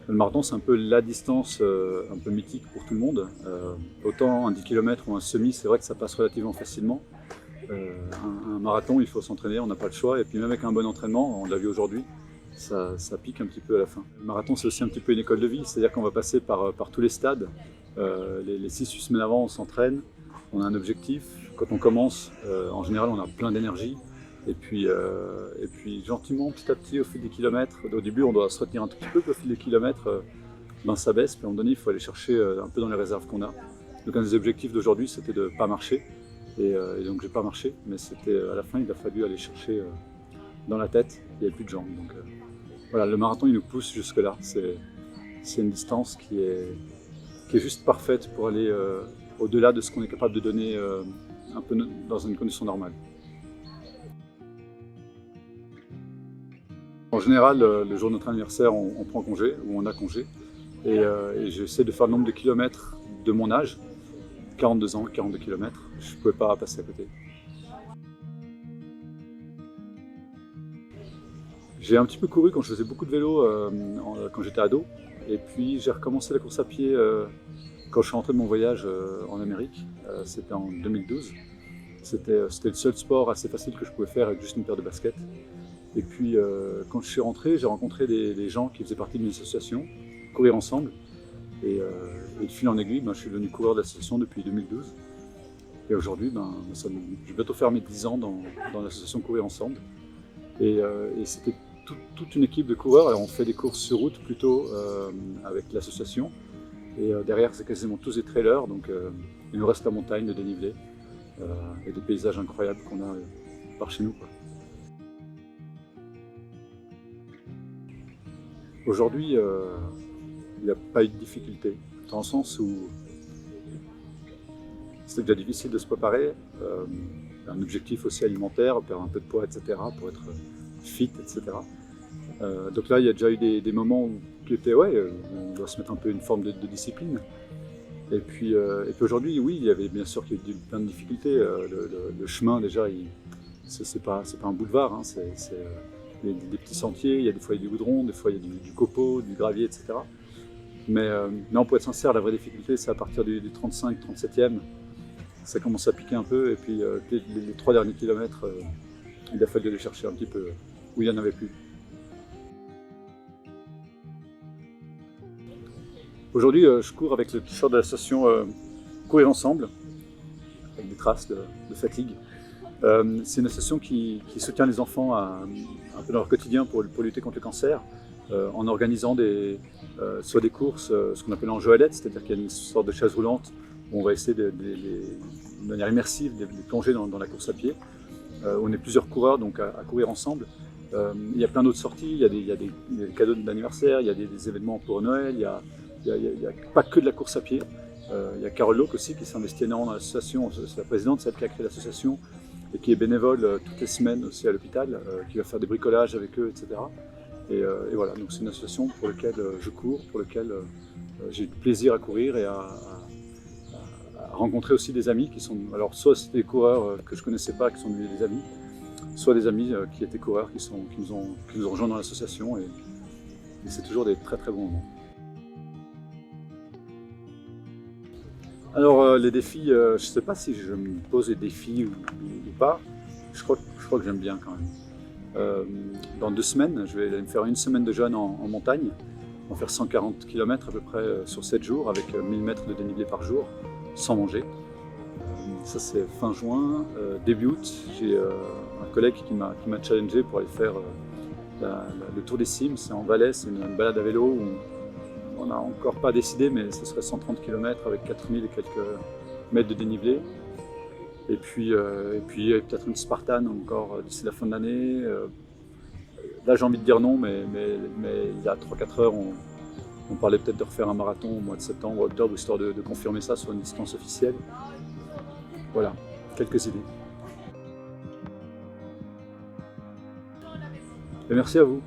Le marathon, c'est un peu la distance un peu mythique pour tout le monde. Autant un 10 km ou un semi, c'est vrai que ça passe relativement facilement. Un marathon, il faut s'entraîner, on n'a pas le choix. Et puis même avec un bon entraînement, on l'a vu aujourd'hui, ça pique un petit peu à la fin. Le marathon, c'est aussi un petit peu une école de vie, c'est-à-dire qu'on va passer par tous les stades. Les 6-8 semaines avant, on s'entraîne, on a un objectif. Quand on commence, en général, on a plein d'énergie. Et puis gentiment, petit à petit, au fil des kilomètres, au début on doit se retenir un tout petit peu, puis au fil des kilomètres, ça baisse, puis à un moment donné il faut aller chercher un peu dans les réserves qu'on a. Donc un des objectifs d'aujourd'hui c'était de ne pas marcher, et donc j'ai pas marché, mais c'était à la fin il a fallu aller chercher dans la tête, il n'y avait plus de jambes. Donc voilà, le marathon il nous pousse jusque là, c'est une distance qui est juste parfaite pour aller au-delà de ce qu'on est capable de donner un peu dans une condition normale. En général, le jour de notre anniversaire, on prend congé, ou on a congé, et j'essaie de faire le nombre de kilomètres de mon âge, 42 ans, 42 kilomètres, je ne pouvais pas passer à côté. J'ai un petit peu couru quand je faisais beaucoup de vélo quand j'étais ado, et puis j'ai recommencé la course à pied quand je suis rentré de mon voyage en Amérique, c'était en 2012. C'était le seul sport assez facile que je pouvais faire avec juste une paire de baskets. Et puis, quand je suis rentré, j'ai rencontré des gens qui faisaient partie d'une association, Courir Ensemble. Et de fil en aiguille, je suis devenu coureur de l'association depuis 2012. Et aujourd'hui, je vais bientôt faire mes 10 ans dans l'association Courir Ensemble. Et c'était toute une équipe de coureurs. Alors, on fait des courses sur route plutôt avec l'association. Et derrière, c'est quasiment tous des trailers. Donc, il nous reste la montagne, le dénivelé et des paysages incroyables qu'on a par chez nous, quoi. Aujourd'hui, il n'y a pas eu de difficulté, dans le sens où c'est déjà difficile de se préparer, un objectif aussi alimentaire, perdre un peu de poids, etc., pour être fit, etc. Donc là, il y a déjà eu des moments où on doit se mettre un peu une forme de discipline. Et puis aujourd'hui, oui, il y avait bien sûr qu'il y a eu plein de difficultés. Le chemin, déjà, c'est pas un boulevard, hein, il y a des petits sentiers, il y a des fois il y a du goudron, des fois il y a du copeau, du gravier, etc. Mais non, pour être sincère, la vraie difficulté, c'est à partir du 35, 37e, ça commence à piquer un peu, et puis les 3 derniers kilomètres, il a fallu aller chercher un petit peu où il n'y en avait plus. Aujourd'hui, je cours avec le t-shirt de l'association Courir Ensemble, avec des traces de fatigue. C'est une association qui soutient les enfants un peu dans leur quotidien pour lutter contre le cancer, en organisant soit des courses, ce qu'on appelle en joëlette, c'est-à-dire qu'il y a une sorte de chaise roulante où on va essayer de manière immersive de les plonger dans la course à pied. On est plusieurs coureurs donc à courir ensemble. Il y a plein d'autres sorties, il y a des cadeaux d'anniversaire, il y a des événements pour Noël, il n'y a pas que de la course à pied. Il y a Carole Locke aussi qui s'est investie énormément dans l'association, c'est la présidente, celle qui a créé l'association, et qui est bénévole toutes les semaines aussi à l'hôpital, qui va faire des bricolages avec eux, etc. Et voilà, donc c'est une association pour laquelle je cours, pour laquelle j'ai du plaisir à courir et à rencontrer aussi des amis qui sont, alors soit c'est des coureurs que je ne connaissais pas, qui sont devenus des amis, soit des amis qui étaient coureurs, qui nous ont rejoints dans l'association, et c'est toujours des très très bons moments. Alors les défis, je ne sais pas si je me pose des défis ou pas, je crois que j'aime bien quand même. Dans 2 semaines, je vais aller me faire une semaine de jeûne en montagne, on va faire 140 km à peu près sur 7 jours, avec 1000 mètres de dénivelé par jour, sans manger. Ça c'est fin juin. Début août, j'ai un collègue qui m'a challengé pour aller faire le Tour des Cimes, c'est en Valais, c'est une balade à vélo où on n'a encore pas décidé, mais ce serait 130 km avec 4000 et quelques mètres de dénivelé. Et puis peut-être une Spartan encore d'ici la fin de l'année. Là j'ai envie de dire non, mais il y a 3-4 heures, on parlait peut-être de refaire un marathon au mois de septembre, octobre, histoire de confirmer ça sur une distance officielle. Voilà, quelques idées. Et merci à vous.